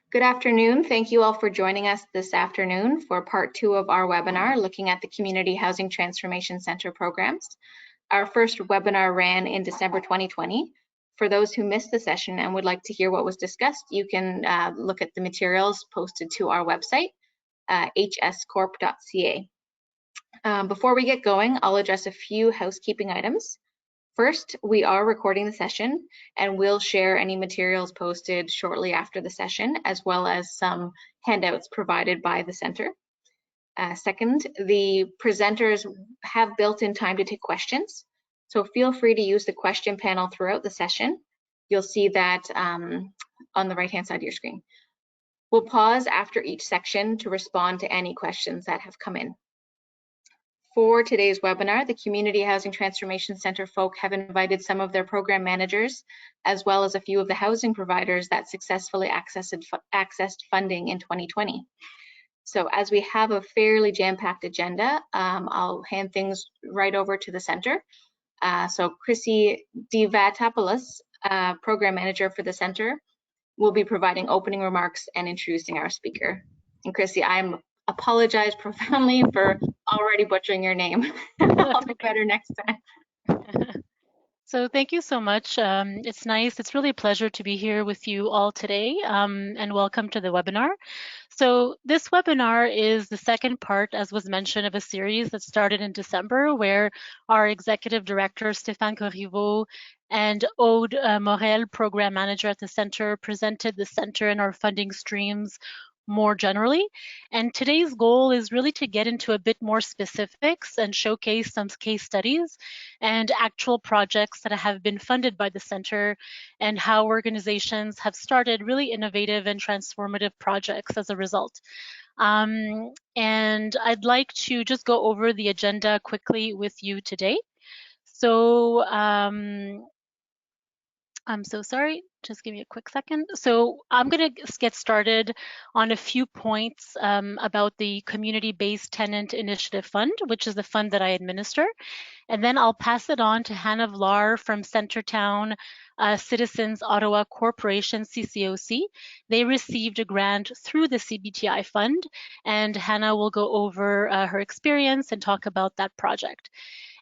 Good afternoon. Thank you all for joining us this afternoon for part 2 of our webinar looking at the Community Housing Transformation Center programs. Our first webinar ran in December 2020. For those who missed the session and would like to hear what was discussed, you can look at the materials posted to our website, hscorp.ca. Before we get going, I'll address a few housekeeping items. First, we are recording the session and we'll share any materials posted shortly after the session, as well as some handouts provided by the center. Second, the presenters have built-in time to take questions, so feel free to use the question panel throughout the session. You'll see that on the right-hand side of your screen. We'll pause after each section to respond to any questions that have come in. For today's webinar, the Community Housing Transformation Center folk have invited some of their program managers, as well as a few of the housing providers that successfully accessed funding in 2020. So as we have a fairly jam-packed agenda, I'll hand things right over to the center. So Chrissy Divatopoulos, program manager for the center, will be providing opening remarks and introducing our speaker. And Chrissy, I apologize profoundly for already butchering your name. I'll do better next time. So thank you so much. It's nice. It's really a pleasure to be here with you all today, and welcome to the webinar. So this webinar is the second part, as was mentioned, of a series that started in December, where our executive director, Stéphane Corriveau, and Aude Morel, program manager at the center, presented the center and our funding streams more generally. And today's goal is really to get into a bit more specifics and showcase some case studies and actual projects that have been funded by the center and how organizations have started really innovative and transformative projects as a result. And I'd like to just go over the agenda quickly with you today. So I'm so sorry, just give me a quick second. So I'm going to get started on a few points about the Community-Based Tenant Initiative Fund, which is the fund that I administer. And then I'll pass it on to Hannah Vlaar from Centretown Citizens Ottawa Corporation, CCOC. They received a grant through the CBTI fund, and Hannah will go over her experience and talk about that project.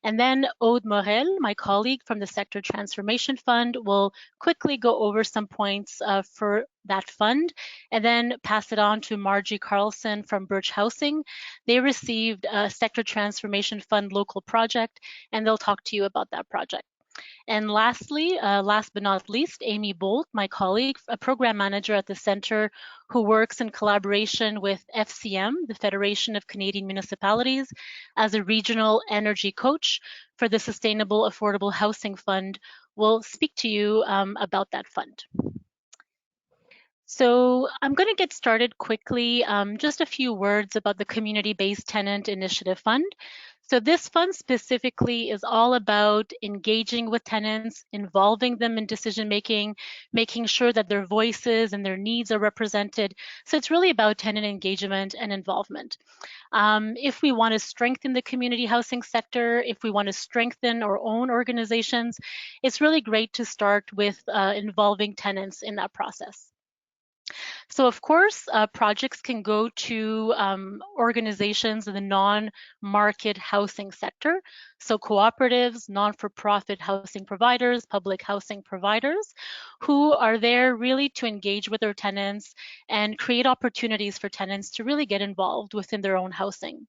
And then Aude Morel, my colleague from the Sector Transformation Fund, will quickly go over some points for that fund, and then pass it on to Margie Carlson from Birch Housing. They received a Sector Transformation Fund local project, and they'll talk to you about that project. And lastly, last but not least, Amy Bolt, my colleague, a program manager at the center who works in collaboration with FCM, the Federation of Canadian Municipalities, as a regional energy coach for the Sustainable Affordable Housing Fund, will speak to you about that fund. So I'm going to get started quickly. Just a few words about the Community-Based Tenant Initiative Fund. So this fund specifically is all about engaging with tenants, involving them in decision-making, making sure that their voices and their needs are represented. So it's really about tenant engagement and involvement. If we want to strengthen the community housing sector, if we want to strengthen our own organizations, it's really great to start with involving tenants in that process. So of course, projects can go to organizations in the non-market housing sector. So cooperatives, non-for-profit housing providers, public housing providers, who are there really to engage with their tenants and create opportunities for tenants to really get involved within their own housing.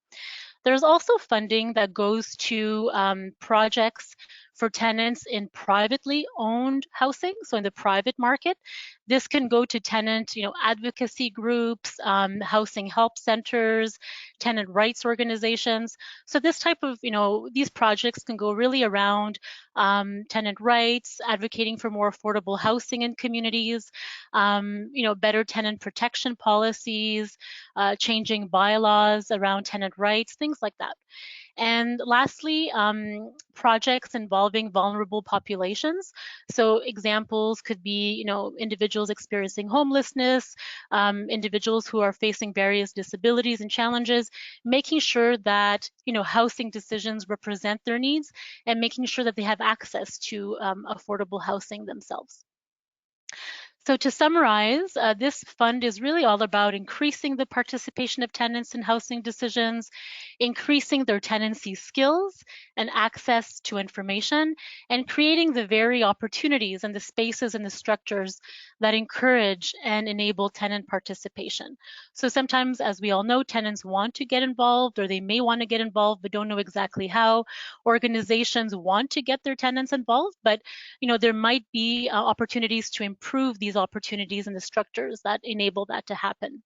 There's also funding that goes to projects for tenants in privately owned housing, so in the private market. This can go to tenant, advocacy groups, housing help centers, tenant rights organizations. So this type of, these projects can go really around tenant rights, advocating for more affordable housing in communities, better tenant protection policies, changing bylaws around tenant rights, things like that. And lastly, projects involving vulnerable populations. So examples could be, individuals experiencing homelessness, individuals who are facing various disabilities and challenges, making sure that, housing decisions represent their needs and making sure that they have access to affordable housing themselves. So to summarize, this fund is really all about increasing the participation of tenants in housing decisions, increasing their tenancy skills and access to information, and creating the very opportunities and the spaces and the structures that encourage and enable tenant participation. So sometimes, as we all know, tenants want to get involved, or they may want to get involved but don't know exactly how. Organizations want to get their tenants involved, but there might be opportunities to improve these opportunities and the structures that enable that to happen.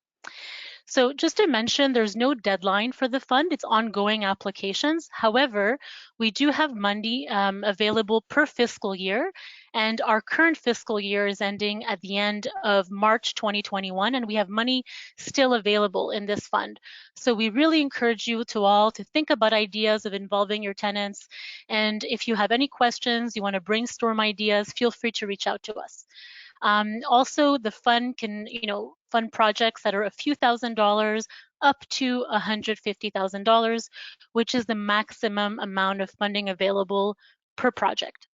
So just to mention, there's no deadline for the fund. It's ongoing applications. However, we do have money available per fiscal year, and our current fiscal year is ending at the end of March 2021, and we have money still available in this fund. So we really encourage you to all to think about ideas of involving your tenants. And if you have any questions, you want to brainstorm ideas, feel free to reach out to us. Also, the fund can, fund projects that are a few $1,000s up to $150,000, which is the maximum amount of funding available per project.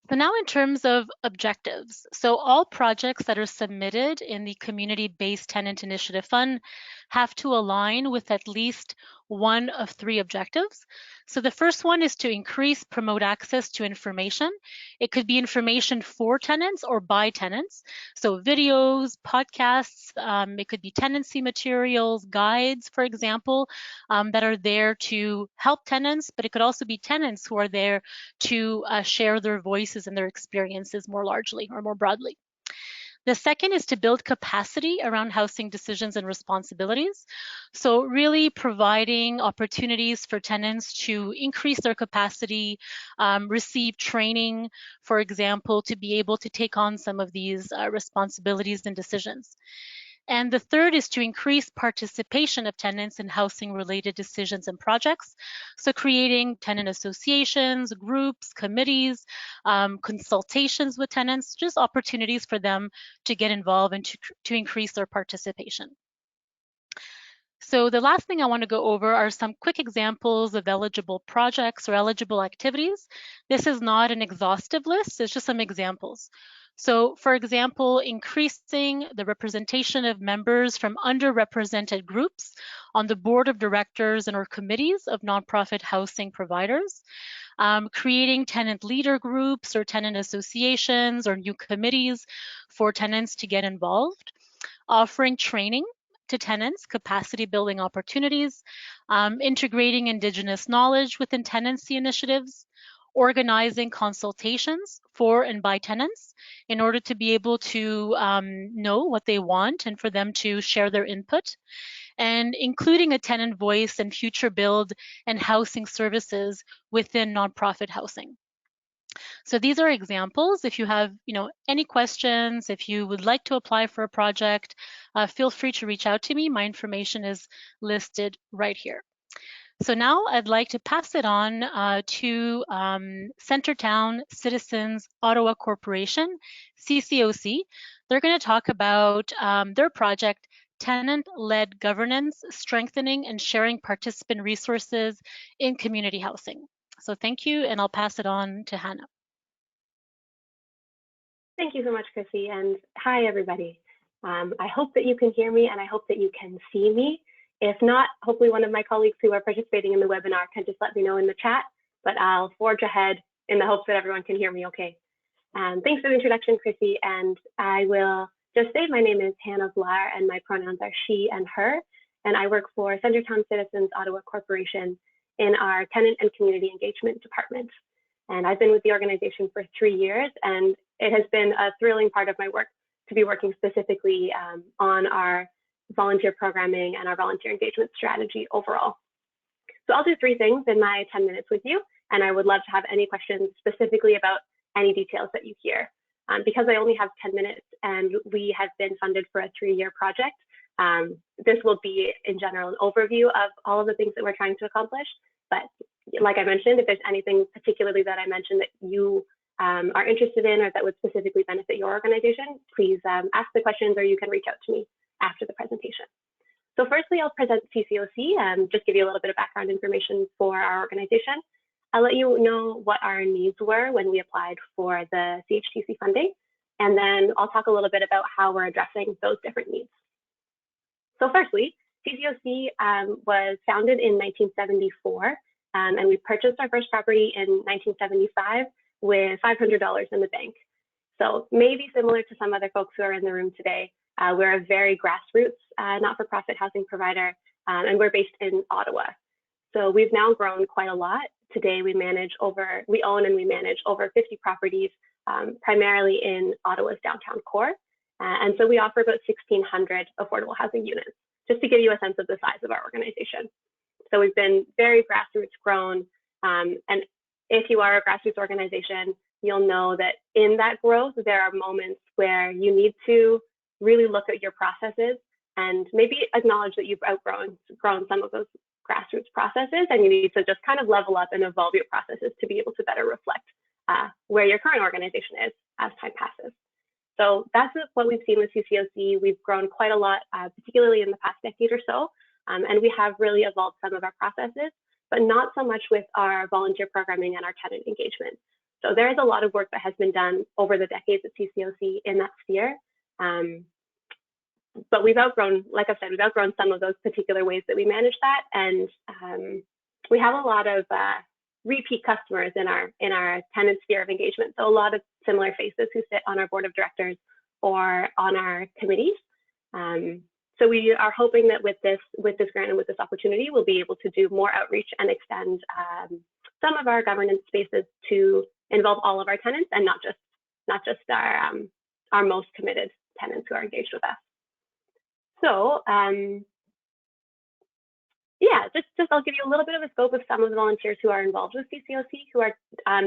So now in terms of objectives, so all projects that are submitted in the Community-Based Tenant Initiative Fund have to align with at least one of three objectives. So the first one is to increase, promote access to information. It could be information for tenants or by tenants. So videos, podcasts, it could be tenancy materials, guides, for example, that are there to help tenants, but it could also be tenants who are there to share their voices and their experiences more largely or more broadly. The second is to build capacity around housing decisions and responsibilities. So really providing opportunities for tenants to increase their capacity, receive training, for example, to be able to take on some of these responsibilities and decisions. And the third is to increase participation of tenants in housing-related decisions and projects. So creating tenant associations, groups, committees, consultations with tenants, just opportunities for them to get involved and to increase their participation. So the last thing I want to go over are some quick examples of eligible projects or eligible activities. This is not an exhaustive list, it's just some examples. So for example, increasing the representation of members from underrepresented groups on the board of directors and or committees of nonprofit housing providers, creating tenant leader groups or tenant associations or new committees for tenants to get involved, offering training to tenants, capacity building opportunities, integrating Indigenous knowledge within tenancy initiatives, organizing consultations for and by tenants in order to be able to know what they want and for them to share their input, and including a tenant voice and future build and housing services within nonprofit housing. So these are examples. If you have any questions, if you would like to apply for a project, feel free to reach out to me. My information is listed right here. So now I'd like to pass it on to Centretown Citizens Ottawa Corporation, CCOC. They're going to talk about their project, Tenant-Led Governance, Strengthening and Sharing Participant Resources in Community Housing. So thank you, and I'll pass it on to Hannah. Thank you so much, Chrissy, and hi, everybody. I hope that you can hear me, and I hope that you can see me. If not, hopefully one of my colleagues who are participating in the webinar can just let me know in the chat, but I'll forge ahead in the hopes that everyone can hear me okay. Thanks for the introduction, Chrissy, and I will just say my name is Hannah Vlaar, and my pronouns are she and her, and I work for Centretown Citizens Ottawa Corporation in our Tenant and Community Engagement Department. And I've been with the organization for 3 years, and it has been a thrilling part of my work to be working specifically on our volunteer programming and our volunteer engagement strategy overall. So I'll do 3 things in my 10 minutes with you, and I would love to have any questions specifically about any details that you hear. Because I only have 10 minutes and we have been funded for a 3-year project, this will be in general an overview of all of the things that we're trying to accomplish. But like I mentioned, if there's anything particularly that I mentioned that you are interested in or that would specifically benefit your organization, please ask the questions or you can reach out to me after the presentation. So firstly, I'll present CCOC and just give you a little bit of background information for our organization. I'll let you know what our needs were when we applied for the CHTC funding. and then I'll talk a little bit about how we're addressing those different needs. So firstly, CCOC was founded in 1974, and we purchased our first property in 1975 with $500 in the bank. So maybe similar to some other folks who are in the room today, we're a very grassroots, not-for-profit housing provider, and we're based in Ottawa. So we've now grown quite a lot. Today we own and we manage over 50 properties, primarily in Ottawa's downtown core. And so we offer about 1,600 affordable housing units, just to give you a sense of the size of our organization. So we've been very grassroots grown. And if you are a grassroots organization, you'll know that in that growth, there are moments where you need to really look at your processes and maybe acknowledge that you've outgrown some of those grassroots processes, and you need to just kind of level up and evolve your processes to be able to better reflect where your current organization is as time passes. So that's what we've seen with CCOC. We've grown quite a lot, particularly in the past decade or so, and we have really evolved some of our processes, but not so much with our volunteer programming and our tenant engagement. So there is a lot of work that has been done over the decades at CCOC in that sphere. But we've outgrown, like I said, we've outgrown some of those particular ways that we manage that. And we have a lot of repeat customers in our tenant sphere of engagement. So a lot of similar faces who sit on our board of directors or on our committees. So we are hoping that with this grant and with this opportunity, we'll be able to do more outreach and extend some of our governance spaces to involve all of our tenants and not just our most committed tenants who are engaged with us. So yeah, just I'll give you a little bit of a scope of some of the volunteers who are involved with CCOC, who are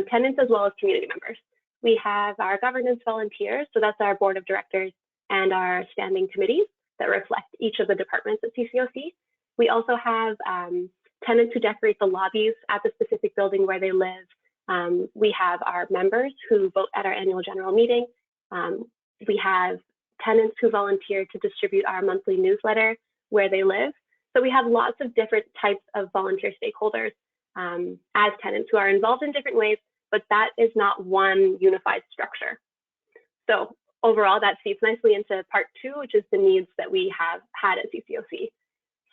tenants as well as community members. We have our governance volunteers, so that's our board of directors and our standing committees that reflect each of the departments at CCOC. We also have tenants who decorate the lobbies at the specific building where they live. We have our members who vote at our annual general meeting. We have tenants who volunteer to distribute our monthly newsletter where they live. So we have lots of different types of volunteer stakeholders as tenants who are involved in different ways, but that is not one unified structure. So overall, that feeds nicely into part two, which is the needs that we have had at CCOC.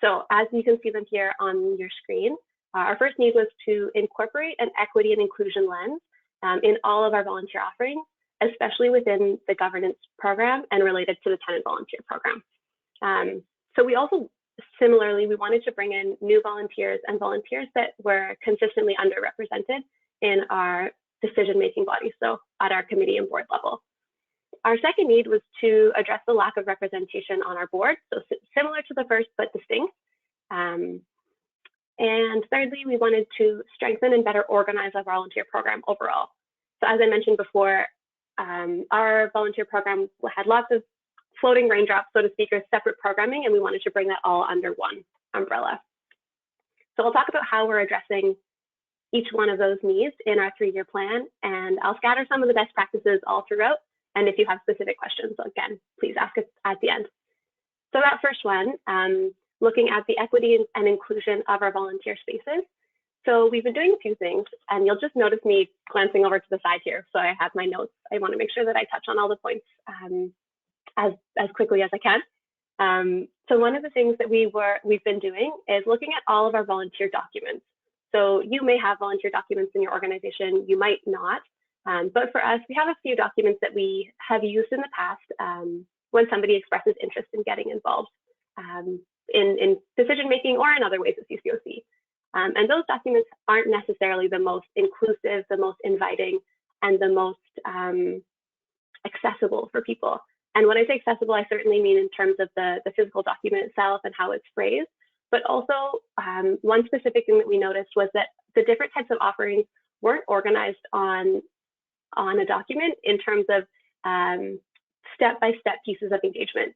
So as you can see them here on your screen, our first need was to incorporate an equity and inclusion lens in all of our volunteer offerings, especially within the governance program and related to the tenant volunteer program. So we also, similarly, we wanted to bring in new volunteers and volunteers that were consistently underrepresented in our decision-making bodies, so at our committee and board level. Our second need was to address the lack of representation on our board, so similar to the first, but distinct. And thirdly, we wanted to strengthen and better organize our volunteer program overall. So as I mentioned before, our volunteer program had lots of floating raindrops, so to speak, or separate programming, and we wanted to bring that all under one umbrella. So I'll talk about how we're addressing each one of those needs in our 3-year plan, and I'll scatter some of the best practices all throughout. And if you have specific questions, again, please ask us at the end. So that first one, looking at the equity and inclusion of our volunteer spaces. So we've been doing a few things, and you'll just notice me glancing over to the side here. So I have my notes. I want to make sure that I touch on all the points as quickly as I can. So one of the things that we've been doing is looking at all of our volunteer documents. So you may have volunteer documents in your organization, you might not. But for us, we have a few documents that we have used in the past when somebody expresses interest in getting involved in decision-making or in other ways at CCOC. And those documents aren't necessarily the most inclusive, the most inviting, and the most accessible for people. And when I say accessible, I certainly mean in terms of the physical document itself and how it's phrased. But also, one specific thing that we noticed was that the different types of offerings weren't organized on a document in terms of step-by-step pieces of engagement.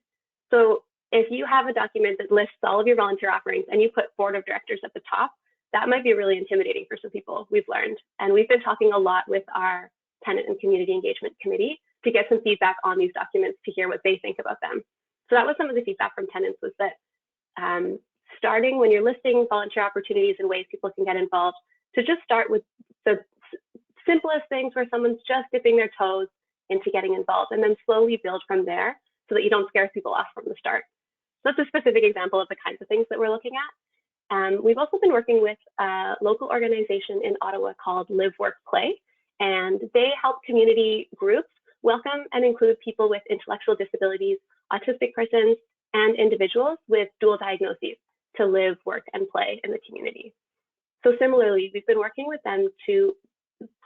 So if you have a document that lists all of your volunteer offerings and you put board of directors at the top, that might be really intimidating for some people, we've learned. And we've been talking a lot with our tenant and community engagement committee to get some feedback on these documents to hear what they think about them. So that was some of the feedback from tenants, was that starting when you're listing volunteer opportunities and ways people can get involved, to just start with the simplest things where someone's just dipping their toes into getting involved, and then slowly build from there so that you don't scare people off from the start. So that's a specific example of the kinds of things that we're looking at. We've also been working with a local organization in Ottawa called Live, Work, Play, and they help community groups welcome and include people with intellectual disabilities, autistic persons, and individuals with dual diagnoses to live, work, and play in the community. So similarly, we've been working with them to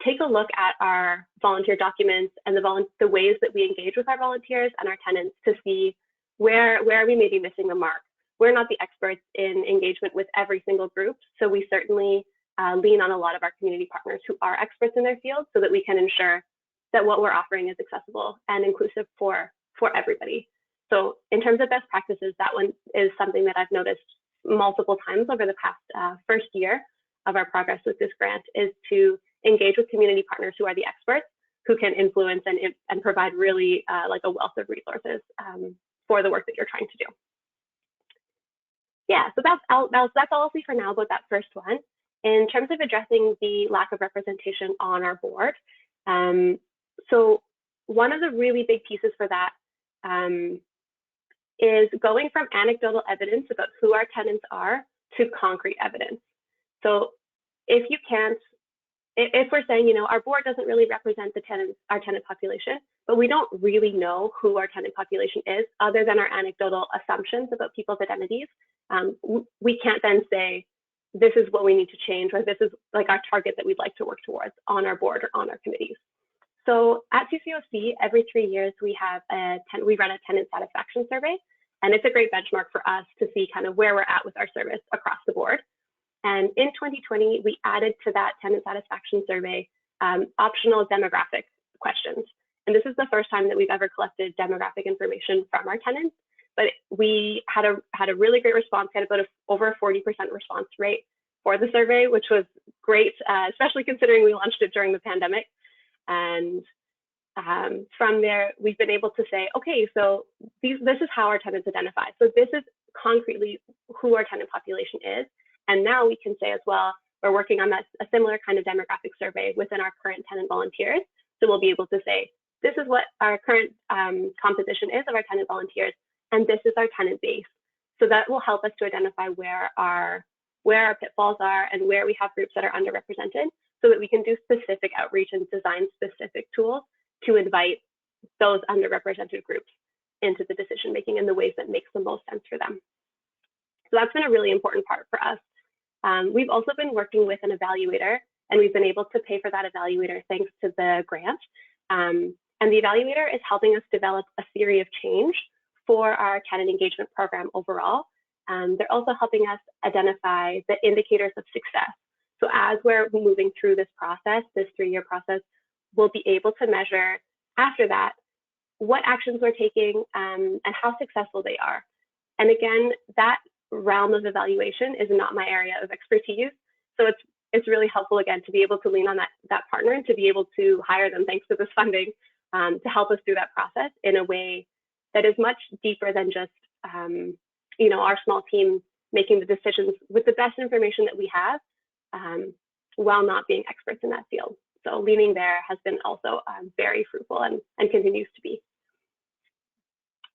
take a look at our volunteer documents and the ways that we engage with our volunteers and our tenants to see where are we maybe missing the mark. We're not the experts in engagement with every single group, so we certainly lean on a lot of our community partners who are experts in their field so that we can ensure that what we're offering is accessible and inclusive for everybody. So in terms of best practices, that one is something that I've noticed multiple times over the past first year of our progress with this grant, is to engage with community partners who are the experts, who can influence and provide really like a wealth of resources for the work that you're trying to do. Yeah, so that's all I'll say for now about that first one. In terms of addressing the lack of representation on our board, so one of the really big pieces for that is going from anecdotal evidence about who our tenants are to concrete evidence. So if we're saying, our board doesn't really represent our tenant population, but we don't really know who our tenant population is other than our anecdotal assumptions about people's identities, we can't then say, this is what we need to change, or this is like our target that we'd like to work towards on our board or on our committees. So at CCOC, every 3 years, we run a tenant satisfaction survey, and it's a great benchmark for us to see kind of where we're at with our service across the board. And in 2020, we added to that tenant satisfaction survey optional demographic questions. And this is the first time that we've ever collected demographic information from our tenants, but we had a really great response, had about over a 40% response rate for the survey, which was great, especially considering we launched it during the pandemic. And from there, we've been able to say, okay, so this is how our tenants identify. So this is concretely who our tenant population is. And now we can say as well, we're working on a similar kind of demographic survey within our current tenant volunteers. So we'll be able to say, this is what our current composition is of our tenant volunteers, and this is our tenant base. So that will help us to identify where our pitfalls are and where we have groups that are underrepresented, so that we can do specific outreach and design specific tools to invite those underrepresented groups into the decision making in the ways that makes the most sense for them. So that's been a really important part for us. We've also been working with an evaluator, and we've been able to pay for that evaluator thanks to the grant. And the evaluator is helping us develop a theory of change for our tenant engagement program overall. They're also helping us identify the indicators of success. So as we're moving through this process, this 3-year process, we'll be able to measure after that what actions we're taking and how successful they are. And again, that realm of evaluation is not my area of expertise. So it's really helpful, again, to be able to lean on that partner and to be able to hire them thanks to this funding to help us through that process in a way that is much deeper than just our small team making the decisions with the best information that we have while not being experts in that field. So leaning there has been also very fruitful and continues to be.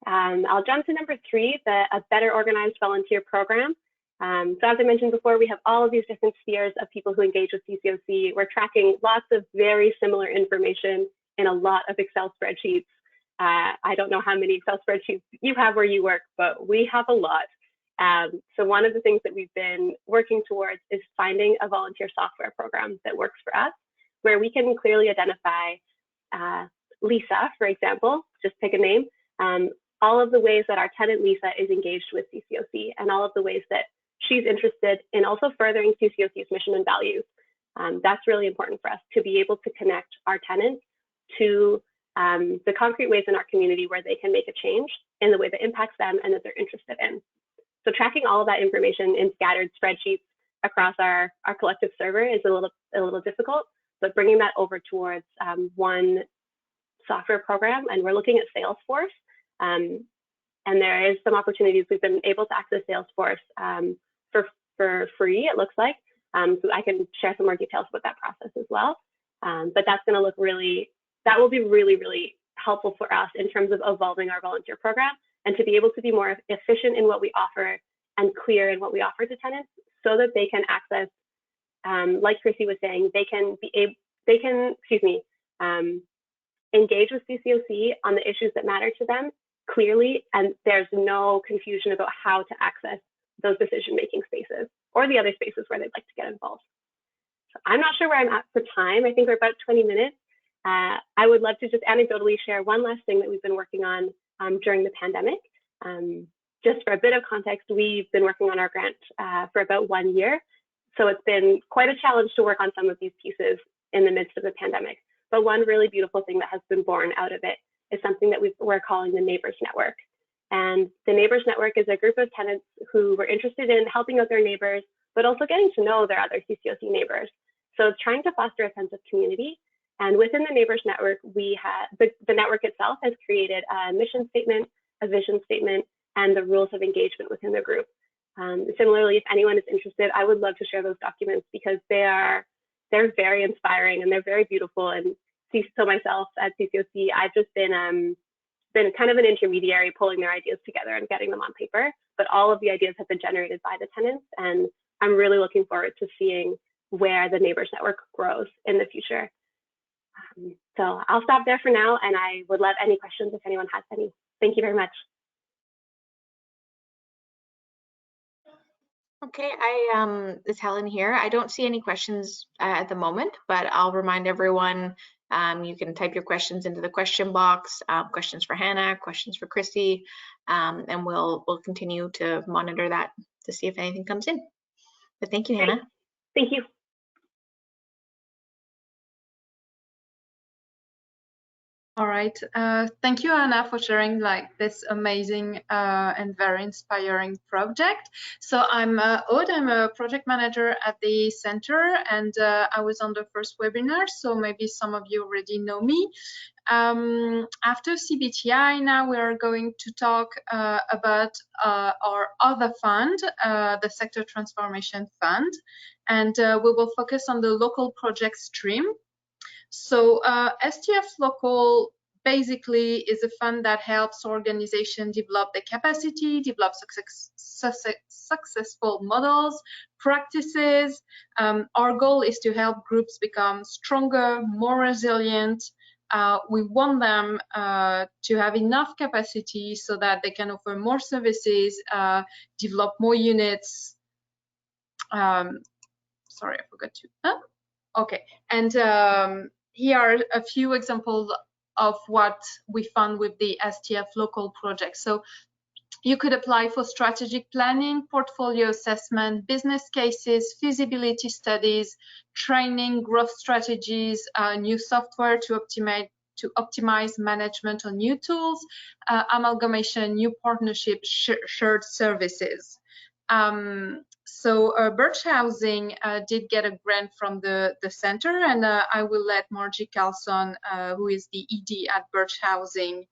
I'll jump to number 3, a better organized volunteer program. So as I mentioned before, we have all of these different spheres of people who engage with CCOC. We're tracking lots of very similar information in a lot of Excel spreadsheets. I don't know how many Excel spreadsheets you have where you work, but we have a lot. So one of the things that we've been working towards is finding a volunteer software program that works for us, where we can clearly identify Lisa, for example, just pick a name, all of the ways that our tenant Lisa is engaged with CCOC and all of the ways that she's interested in also furthering CCOC's mission and values. That's really important for us to be able to connect our tenants to the concrete ways in our community where they can make a change in the way that impacts them and that they're interested in. So tracking all of that information in scattered spreadsheets across our collective server is a little difficult, but bringing that over towards one software program, and we're looking at Salesforce. And there is some opportunities. We've been able to access Salesforce for free, it looks like. So I can share some more details about that process as well. But that's going to look really that will be really, really helpful for us in terms of evolving our volunteer program and to be able to be more efficient in what we offer and clear in what we offer to tenants so that they can access, like Chrissy was saying, they can engage with CCOC on the issues that matter to them clearly, and there's no confusion about how to access those decision-making spaces or the other spaces where they'd like to get involved. So I'm not sure where I'm at for time. I think we're about 20 minutes. I would love to just anecdotally share one last thing that we've been working on during the pandemic. Just for a bit of context, we've been working on our grant for about 1 year. So it's been quite a challenge to work on some of these pieces in the midst of the pandemic. But one really beautiful thing that has been born out of it is something that we're calling the Neighbors Network. And the Neighbors Network is a group of tenants who were interested in helping out their neighbors, but also getting to know their other CCOC neighbors. So it's trying to foster a sense of community. And within the Neighbors Network, we have the network itself has created a mission statement, a vision statement, and the rules of engagement within the group. Similarly, if anyone is interested, I would love to share those documents because they're very inspiring and they're very beautiful. And so myself at CCOC, I've just been kind of an intermediary pulling their ideas together and getting them on paper, but all of the ideas have been generated by the tenants. And I'm really looking forward to seeing where the Neighbors Network grows in the future. So I'll stop there for now, and I would love any questions if anyone has any. Thank you very much. Okay, it's Helen here. I don't see any questions at the moment, but I'll remind everyone, you can type your questions into the question box, questions for Hannah, questions for Christy, and we'll continue to monitor that to see if anything comes in. But thank you, Hannah. Thank you. All right, thank you, Anna, for sharing this amazing and very inspiring project. So I'm Aude, I'm a project manager at the center, and I was on the first webinar, so maybe some of you already know me. After CBTI, now we are going to talk about our other fund, the Sector Transformation Fund, and we will focus on the local project stream. So STF Local basically is a fund that helps organizations develop their capacity, develop successful models, practices. Our goal is to help groups become stronger, more resilient. We want them to have enough capacity so that they can offer more services, develop more units. Sorry, I forgot to. Okay, and here are a few examples of what we found with the STF Local project. So you could apply for strategic planning, portfolio assessment, business cases, feasibility studies, training, growth strategies, new software to optimize management on new tools, amalgamation, new partnerships, shared services. So Birch Housing did get a grant from the center, and I will let Margie Carlson, who is the ED at Birch Housing,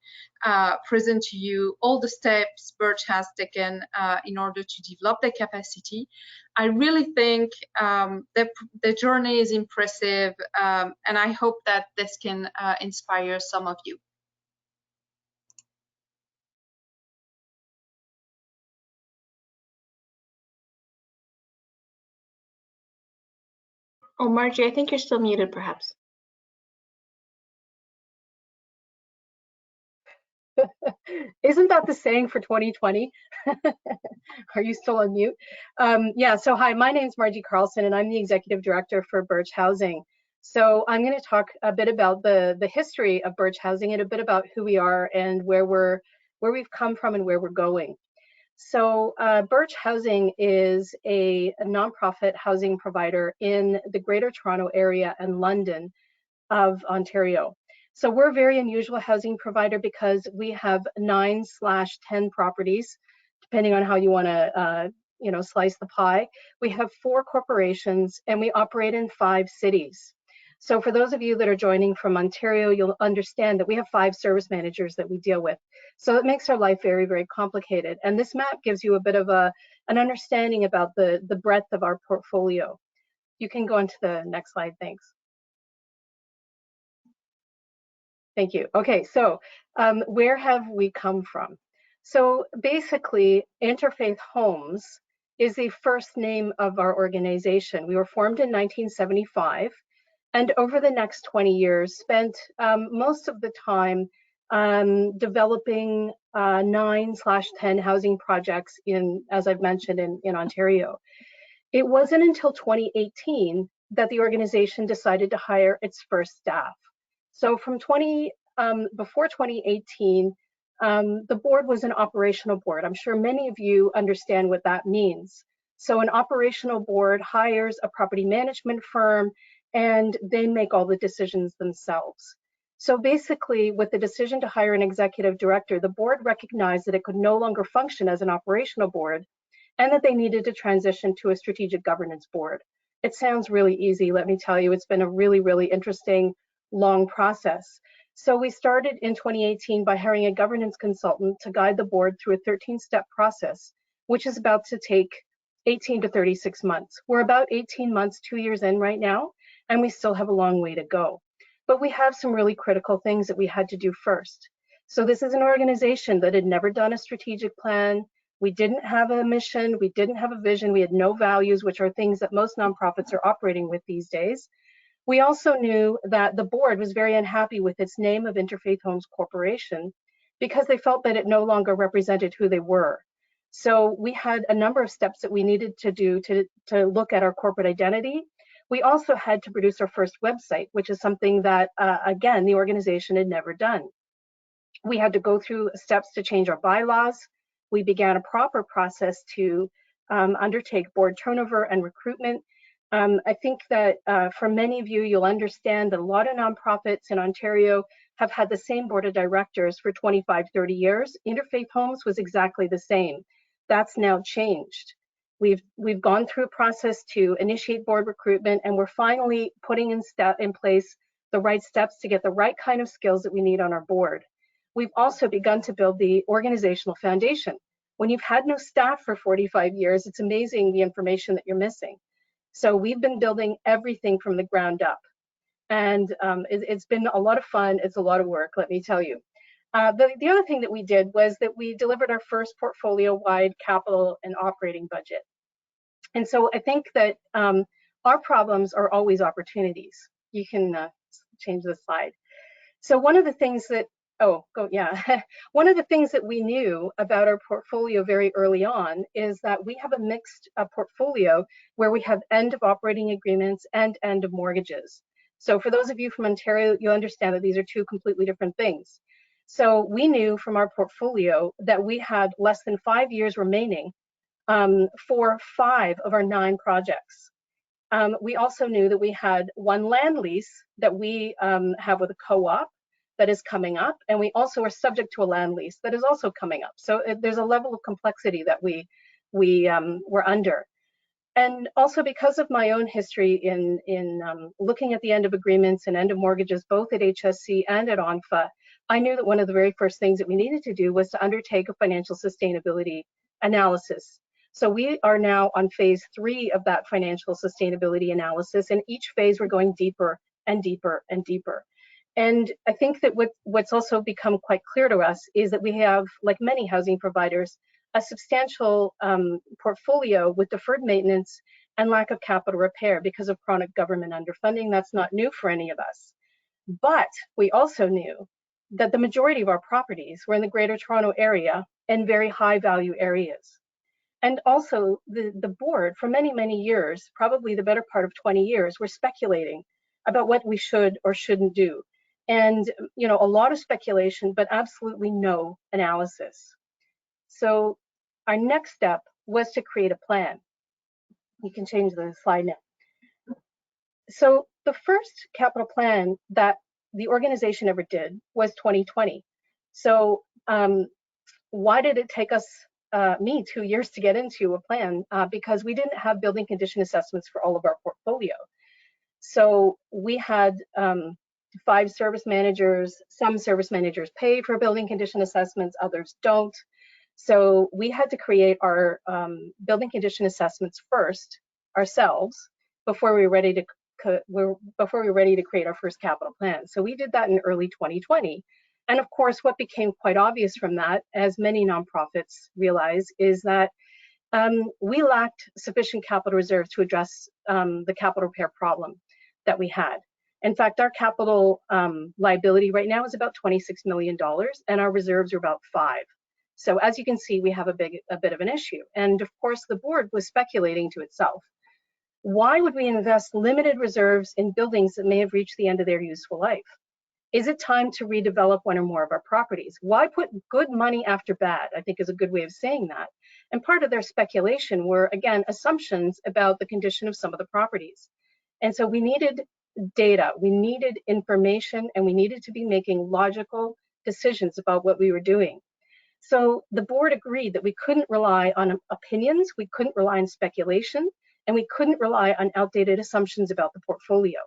present to you all the steps Birch has taken in order to develop their capacity. I really think the journey is impressive, and I hope that this can inspire some of you. Oh, Margie, I think you're still muted, perhaps. Isn't that the saying for 2020? Are you still on mute? Yeah, so hi, my name is Margie Carlson, and I'm the Executive Director for Birch Housing. So I'm going to talk a bit about the history of Birch Housing and a bit about who we are and where we've come from and where we're going. So Birch Housing is a nonprofit housing provider in the Greater Toronto Area and London of Ontario. So we're a very unusual housing provider because we have 9/10 properties, depending on how you want to slice the pie. We have 4 corporations and we operate in 5 cities. So for those of you that are joining from Ontario, you'll understand that we have 5 service managers that we deal with. So it makes our life very, very complicated. And this map gives you a bit of an understanding about the breadth of our portfolio. You can go on to the next slide, thanks. Thank you. Okay, so where have we come from? So basically, Interfaith Homes is the first name of our organization. We were formed in 1975, and over the next 20 years, spent most of the time developing 9/10 housing projects in, as I've mentioned, in Ontario. It wasn't until 2018 that the organization decided to hire its first staff. So from before 2018, the board was an operational board. I'm sure many of you understand what that means. So an operational board hires a property management firm and they make all the decisions themselves. So basically, with the decision to hire an executive director, the board recognized that it could no longer function as an operational board and that they needed to transition to a strategic governance board. It sounds really easy, let me tell you. It's been a really, really interesting, long process. So we started in 2018 by hiring a governance consultant to guide the board through a 13-step process, which is about to take 18 to 36 months. We're about 18 months, 2 years in right now, and we still have a long way to go. But we have some really critical things that we had to do first. So this is an organization that had never done a strategic plan. We didn't have a mission, we didn't have a vision, we had no values, which are things that most nonprofits are operating with these days. We also knew that the board was very unhappy with its name of Interfaith Homes Corporation because they felt that it no longer represented who they were. So we had a number of steps that we needed to do to look at our corporate identity. We also had to produce our first website, which is something that, again, the organization had never done. We had to go through steps to change our bylaws. We began a proper process to undertake board turnover and recruitment. I think that for many of you, you'll understand that a lot of nonprofits in Ontario have had the same board of directors for 25, 30 years. Interfaith Homes was exactly the same. That's now changed. We've gone through a process to initiate board recruitment, and we're finally putting in place the right steps to get the right kind of skills that we need on our board. We've also begun to build the organizational foundation. When you've had no staff for 45 years, it's amazing the information that you're missing. So we've been building everything from the ground up. And it's been a lot of fun. It's a lot of work, let me tell you. The other thing that we did was that we delivered our first portfolio-wide capital and operating budget. And so I think that our problems are always opportunities. You can change the slide. So one of the things that one of the things that we knew about our portfolio very early on is that we have a mixed portfolio where we have end of operating agreements and end of mortgages. So for those of you from Ontario, you understand that these are two completely different things. So we knew from our portfolio that we had less than 5 years remaining for 5 of our 9 projects. We also knew that we had 1 land lease that we have with a co-op that is coming up, and we also are subject to a land lease that is also coming up. So there's a level of complexity that we're under. And also because of my own history in looking at the end of agreements and end of mortgages, both at HSC and at ONFA, I knew that one of the very first things that we needed to do was to undertake a financial sustainability analysis. So we are now on phase 3 of that financial sustainability analysis, and each phase we're going deeper and deeper and deeper. And I think that what's also become quite clear to us is that we have, like many housing providers, a substantial portfolio with deferred maintenance and lack of capital repair because of chronic government underfunding. That's not new for any of us. But we also knew that the majority of our properties were in the Greater Toronto area and very high value areas. And also the board for many, many years, probably the better part of 20 years, were speculating about what we should or shouldn't do. And, you know, a lot of speculation, but absolutely no analysis. So our next step was to create a plan. You can change the slide now. So the first capital plan that the organization ever did was 2020. So why did it take us, me, 2 years to get into a plan? Because we didn't have building condition assessments for all of our portfolio. So we had 5 service managers. Some service managers pay for building condition assessments, others don't. So we had to create our building condition assessments first ourselves before we were ready to before we were ready to create our first capital plan. So we did that in early 2020. And of course, what became quite obvious from that, as many nonprofits realize, is that we lacked sufficient capital reserves to address the capital repair problem that we had. In fact, our capital liability right now is about $26 million, and our reserves are about $5 million. So as you can see, we have a bit of an issue. And of course, the board was speculating to itself, why would we invest limited reserves in buildings that may have reached the end of their useful life? Is it time to redevelop one or more of our properties? Why put good money after bad, I think is a good way of saying that. And part of their speculation were, again, assumptions about the condition of some of the properties. And so we needed data, we needed information, and we needed to be making logical decisions about what we were doing. So the board agreed that we couldn't rely on opinions, we couldn't rely on speculation, and we couldn't rely on outdated assumptions about the portfolio.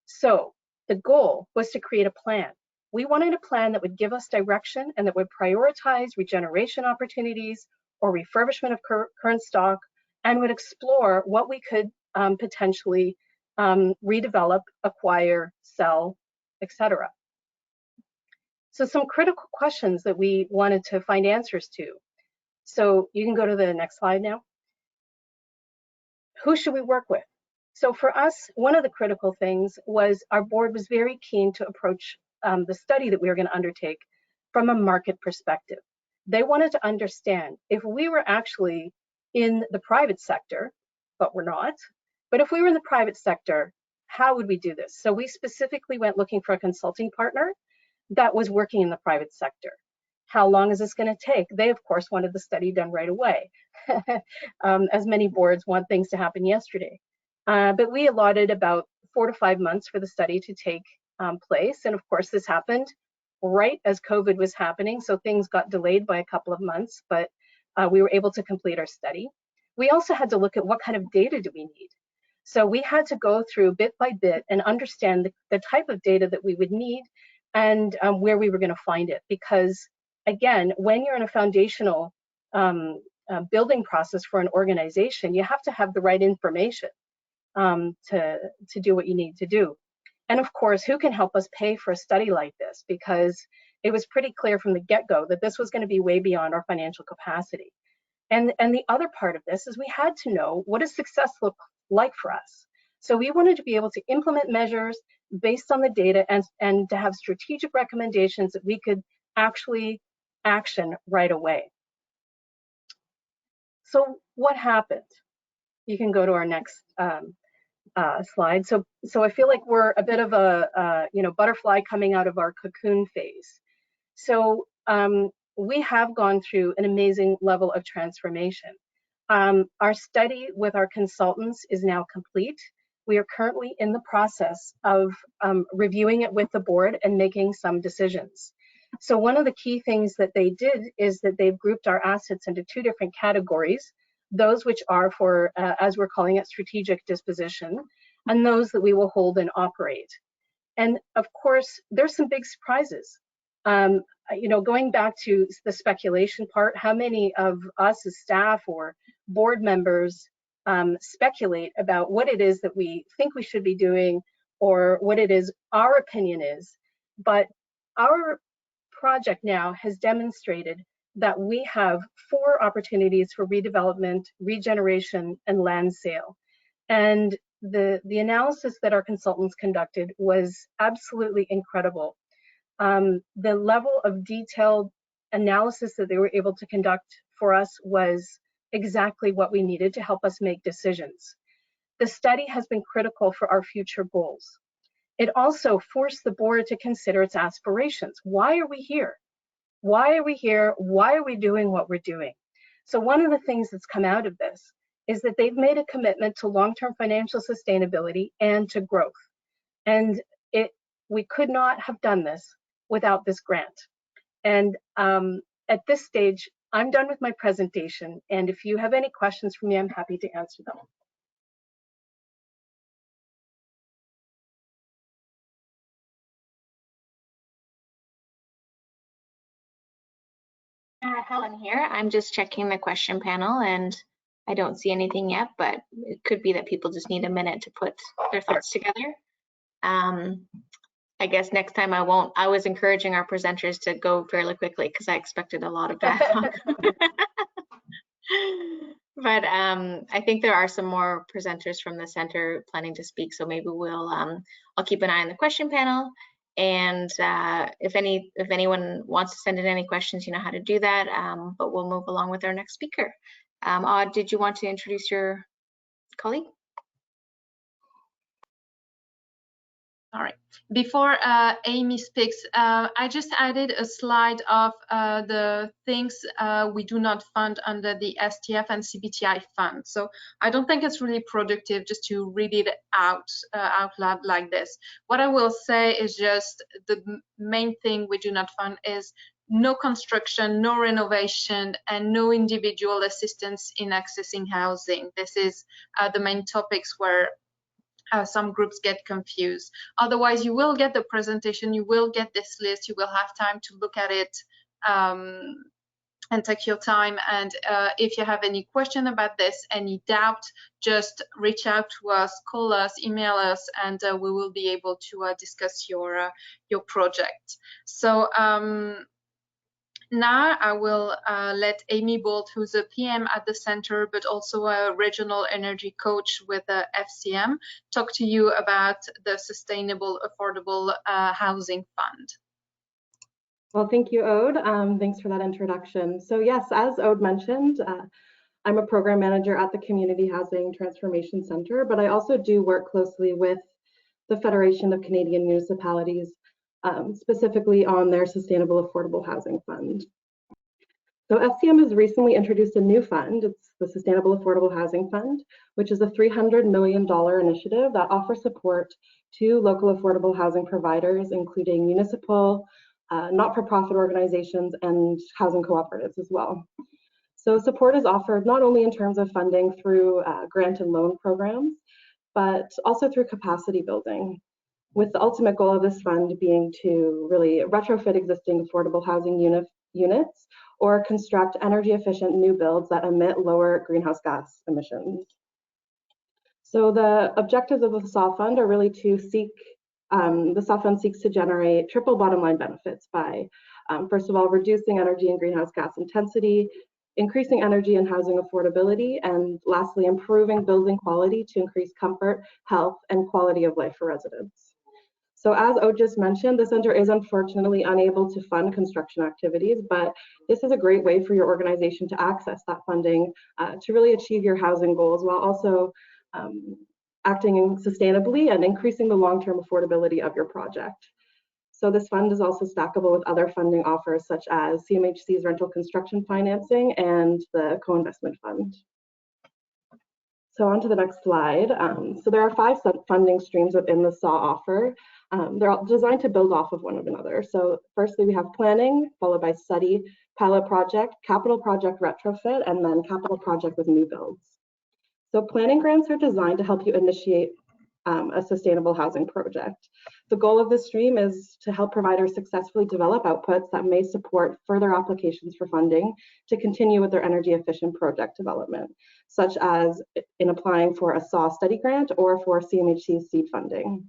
So the goal was to create a plan. We wanted a plan that would give us direction and that would prioritize regeneration opportunities or refurbishment of current stock, and would explore what we could potentially redevelop, acquire, sell, etc. So some critical questions that we wanted to find answers to. So you can go to the next slide now. Who should we work with? So for us, one of the critical things was our board was very keen to approach the study that we were going to undertake from a market perspective. They wanted to understand if we were actually in the private sector, but we're not, but if we were in the private sector, how would we do this? So we specifically went looking for a consulting partner that was working in the private sector. How long is this going to take? They, of course, wanted the study done right away, as many boards want things to happen yesterday. But we allotted about 4 to 5 months for the study to take place. And of course, this happened right as COVID was happening. So things got delayed by a couple of months, but we were able to complete our study. We also had to look at what kind of data do we need. So we had to go through bit by bit and understand the type of data that we would need and where we were going to find it. Because again, when you're in a foundational building process for an organization, you have to have the right information to do what you need to do. And of course, who can help us pay for a study like this? Because it was pretty clear from the get-go that this was going to be way beyond our financial capacity. And the other part of this is we had to know, what does success look like for us? So we wanted to be able to implement measures based on the data and to have strategic recommendations that we could actually action right away. So what happened? You can go to our next slide. So I feel like we're a bit of a butterfly coming out of our cocoon phase. So we have gone through an amazing level of transformation. Our study with our consultants is now complete. We are currently in the process of reviewing it with the board and making some decisions. So one of the key things that they did is that they've grouped our assets into 2 different categories, those which are for, as we're calling it, strategic disposition, and those that we will hold and operate. And of course, there's some big surprises. Going back to the speculation part, how many of us as staff or board members speculate about what it is that we think we should be doing or what it is our opinion is. But our project now has demonstrated that we have 4 opportunities for redevelopment, regeneration, and land sale. And the analysis that our consultants conducted was absolutely incredible. The level of detailed analysis that they were able to conduct for us was exactly what we needed to help us make decisions. The study has been critical for our future goals. It also forced the board to consider its aspirations. Why are we here? Why are we here? Why are we doing what we're doing? So one of the things that's come out of this is that they've made a commitment to long-term financial sustainability and to growth. And we could not have done this without this grant. And at this stage, I'm done with my presentation. And if you have any questions for me, I'm happy to answer them. Helen here. I'm just checking the question panel, and I don't see anything yet, but it could be that people just need a minute to put their thoughts together. I guess next time I won't. I was encouraging our presenters to go fairly quickly because I expected a lot of dialogue. But I think there are some more presenters from the center planning to speak, so maybe we'll I'll keep an eye on the question panel, and if anyone wants to send in any questions, you know how to do that. But we'll move along with our next speaker. Aude, did you want to introduce your colleague? All right. Before Amy speaks, I just added a slide of the things we do not fund under the STF and CBTI fund. So I don't think it's really productive just to read it out loud like this. What I will say is just the main thing we do not fund is no construction, no renovation, and no individual assistance in accessing housing. This is the main topics where some groups get confused. Otherwise, you will get the presentation, you will get this list, you will have time to look at it and take your time. And if you have any question about this, any doubt, just reach out to us, call us, email us, and we will be able to discuss your project. So now I will let Amy Bolt, who's a PM at the center, but also a regional energy coach with the FCM, talk to you about the Sustainable Affordable Housing Fund. Well, thank you, Aude. Thanks for that introduction. So yes, as Aude mentioned, I'm a program manager at the Community Housing Transformation Center, but I also do work closely with the Federation of Canadian Municipalities, specifically on their Sustainable Affordable Housing Fund. So FCM has recently introduced a new fund. It's the Sustainable Affordable Housing Fund, which is a $300 million initiative that offers support to local affordable housing providers, including municipal, not-for-profit organizations, and housing cooperatives as well. So support is offered not only in terms of funding through grant and loan programs, but also through capacity building, with the ultimate goal of this fund being to really retrofit existing affordable housing units or construct energy efficient new builds that emit lower greenhouse gas emissions. So the objectives of the SAW fund are really to seek, the SAW fund seeks to generate triple bottom line benefits by, first of all, reducing energy and greenhouse gas intensity, increasing energy and housing affordability, and lastly, improving building quality to increase comfort, health, and quality of life for residents. So as Aude just mentioned, the center is unfortunately unable to fund construction activities, but this is a great way for your organization to access that funding to really achieve your housing goals while also acting sustainably and increasing the long-term affordability of your project. So this fund is also stackable with other funding offers such as CMHC's rental construction financing and the co-investment fund. So on to the next slide. So there are 5 funding streams within the SAW offer. They're all designed to build off of one another. So firstly, we have planning, followed by study, pilot project, capital project retrofit, and then capital project with new builds. So planning grants are designed to help you initiate a sustainable housing project. The goal of this stream is to help providers successfully develop outputs that may support further applications for funding to continue with their energy efficient project development, such as in applying for a SAW study grant or for CMHC seed funding.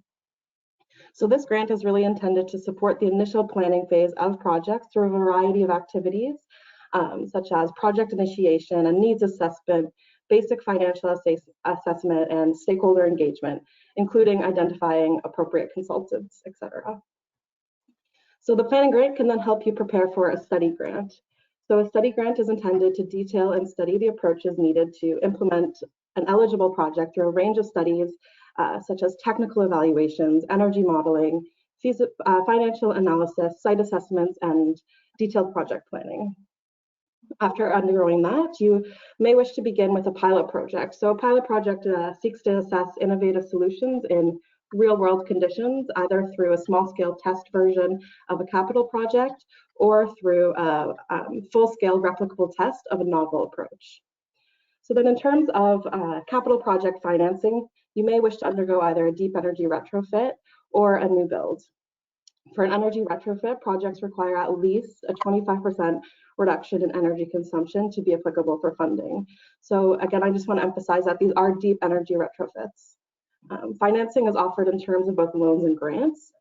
So this grant is really intended to support the initial planning phase of projects through a variety of activities, such as project initiation and needs assessment, basic financial assessment, and stakeholder engagement, including identifying appropriate consultants, etc. So the planning grant can then help you prepare for a study grant. So a study grant is intended to detail and study the approaches needed to implement an eligible project through a range of studies, such as technical evaluations, energy modeling, financial analysis, site assessments, and detailed project planning. After undergoing that, you may wish to begin with a pilot project. So a pilot project seeks to assess innovative solutions in real-world conditions, either through a small-scale test version of a capital project or through a full-scale replicable test of a novel approach. So then in terms of capital project financing, you may wish to undergo either a deep energy retrofit or a new build. For an energy retrofit, projects require at least a 25% reduction in energy consumption to be applicable for funding. So again, I just want to emphasize that these are deep energy retrofits. Financing is offered in terms of both loans and grants.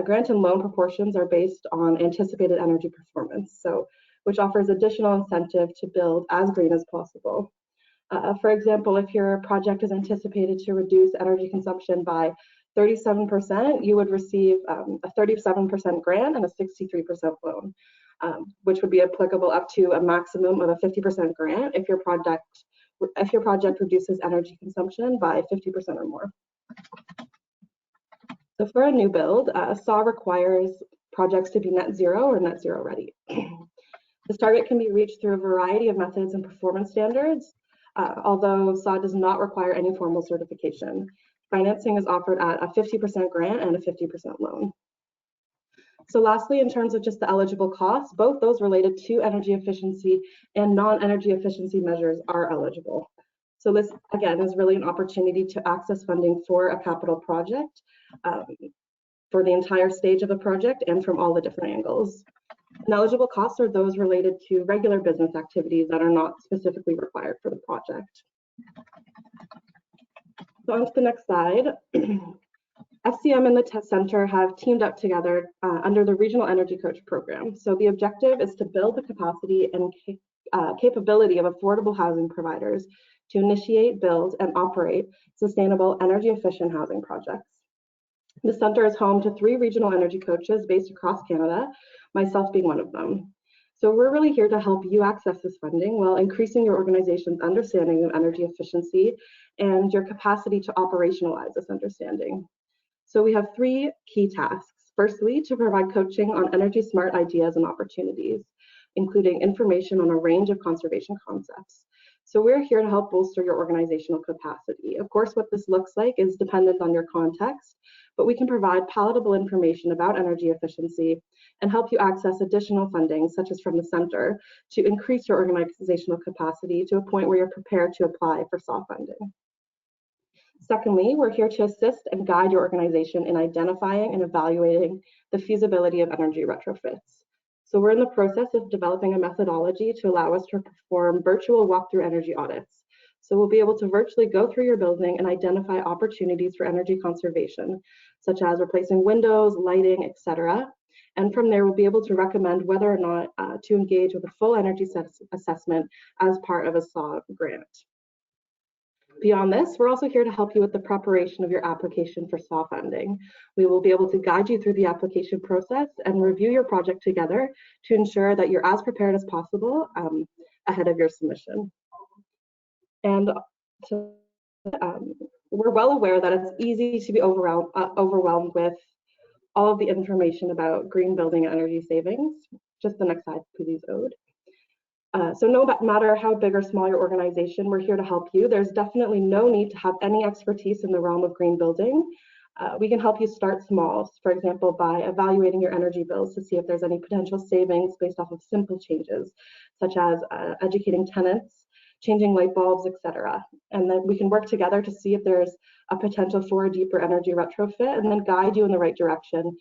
Grant and loan proportions are based on anticipated energy performance, so which offers additional incentive to build as green as possible. For example, if your project is anticipated to reduce energy consumption by 37%, you would receive a 37% grant and a 63% loan, which would be applicable up to a maximum of a 50% grant if your project reduces energy consumption by 50% or more. So for a new build, SAW requires projects to be net zero or net zero ready. This target can be reached through a variety of methods and performance standards, although SAW does not require any formal certification. Financing is offered at a 50% grant and a 50% loan. So lastly, in terms of just the eligible costs, both those related to energy efficiency and non-energy efficiency measures are eligible. So this, again, is really an opportunity to access funding for a capital project for the entire stage of the project and from all the different angles. And eligible costs are those related to regular business activities that are not specifically required for the project. So on to the next slide. FCM and the center have teamed up together under the Regional Energy Coach program. So the objective is to build the capacity and capability of affordable housing providers to initiate, build, and operate sustainable energy efficient housing projects. The center is home to 3 regional energy coaches based across Canada, myself being one of them. So we're really here to help you access this funding while increasing your organization's understanding of energy efficiency and your capacity to operationalize this understanding. So we have 3 key tasks. Firstly, to provide coaching on energy smart ideas and opportunities, including information on a range of conservation concepts. So we're here to help bolster your organizational capacity. Of course, what this looks like is dependent on your context, but we can provide palatable information about energy efficiency and help you access additional funding, such as from the center, to increase your organizational capacity to a point where you're prepared to apply for SAW funding. Secondly, we're here to assist and guide your organization in identifying and evaluating the feasibility of energy retrofits. So we're in the process of developing a methodology to allow us to perform virtual walkthrough energy audits. So we'll be able to virtually go through your building and identify opportunities for energy conservation, such as replacing windows, lighting, etc. And from there, we'll be able to recommend whether or not to engage with a full energy assessment as part of a SAW grant. Beyond this, we're also here to help you with the preparation of your application for SAW funding. We will be able to guide you through the application process and review your project together to ensure that you're as prepared as possible ahead of your submission. And we're well aware that it's easy to be overwhelmed with all of the information about green building and energy savings. Just the next slide, please, Ode. So no matter how big or small your organization, we're here to help you. There's definitely no need to have any expertise in the realm of green building. We can help you start small, for example, by evaluating your energy bills to see if there's any potential savings based off of simple changes, such as educating tenants, changing light bulbs, etc. And then we can work together to see if there's a potential for a deeper energy retrofit and then guide you in the right direction,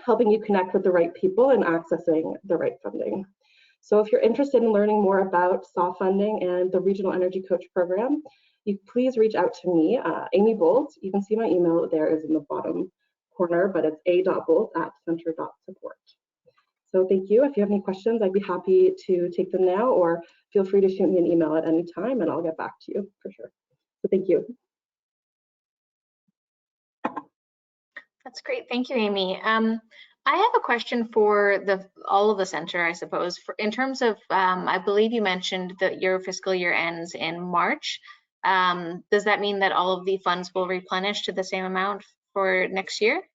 helping you connect with the right people and accessing the right funding. So if you're interested in learning more about SAW funding and the Regional Energy Coach program, you please reach out to me, Amy Bolt. You can see my email there is in the bottom corner, but it's a.bolt@center.support. So thank you. If you have any questions, I'd be happy to take them now, or feel free to shoot me an email at any time and I'll get back to you for sure. So thank you. That's great. Thank you, Amy. I have a question for all of the center, I suppose. In terms of, I believe you mentioned that your fiscal year ends in March. Does that mean that all of the funds will replenish to the same amount for next year?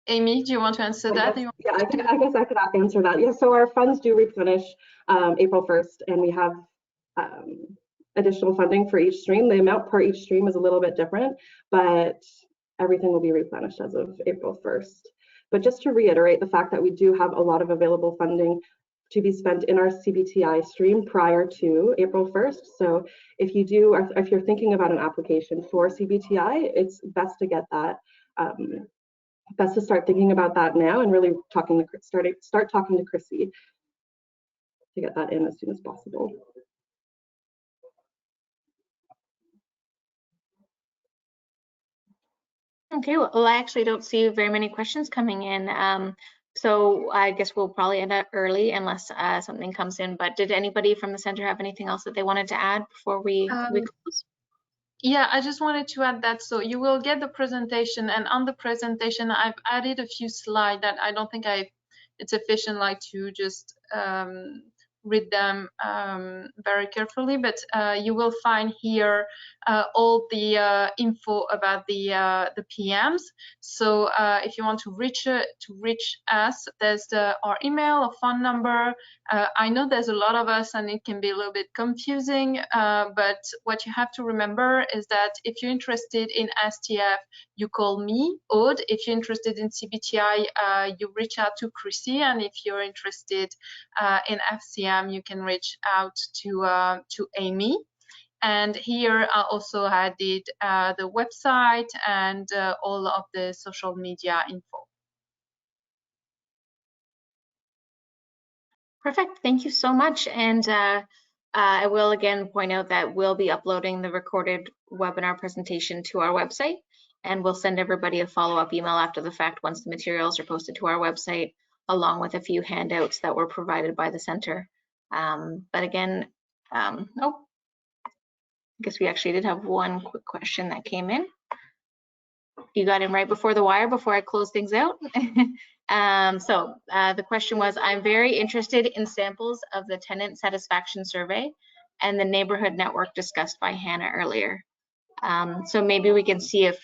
Amy, do you want to answer that? Yeah, I guess I could answer that. Yeah, so our funds do replenish April 1st, and we have additional funding for each stream. The amount per each stream is a little bit different, but everything will be replenished as of April 1st. But just to reiterate the fact that we do have a lot of available funding to be spent in our CBTI stream prior to April 1st. So if you're thinking about an application for CBTI, it's best to get that, best to start thinking about that now and really start talking to Chrissy to get that in as soon as possible. Okay, well, I actually don't see very many questions coming in. So I guess we'll probably end up early unless something comes in. But did anybody from the center have anything else that they wanted to add before we close? Yeah, I just wanted to add that. So you will get the presentation, and on the presentation, I've added a few slides that I don't think it's efficient like to just read them very carefully, but you will find here all the info about the PMs. So if you want to reach us, there's our email, a phone number. I know there's a lot of us and it can be a little bit confusing, but what you have to remember is that if you're interested in STF, you call me, Aude. If you're interested in CBTI, you reach out to Chrissy, and if you're interested in FCM, you can reach out to Amy. And here I also added the website and all of the social media info. Perfect, thank you so much. And I will again point out that we'll be uploading the recorded webinar presentation to our website, and we'll send everybody a follow-up email after the fact once the materials are posted to our website, along with a few handouts that were provided by the center. But again, oh, I guess we actually did have one quick question that came in. You got in right before the wire before I close things out. So the question was, I'm very interested in samples of the tenant satisfaction survey and the neighborhood network discussed by Hannah earlier. So maybe we can see if,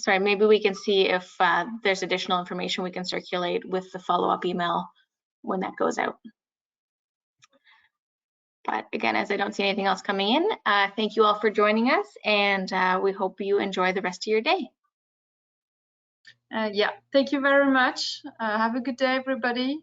maybe we can see if there's additional information we can circulate with the follow-up email when that goes out. But again, as I don't see anything else coming in, thank you all for joining us, and we hope you enjoy the rest of your day. Yeah, thank you very much. Have a good day, everybody.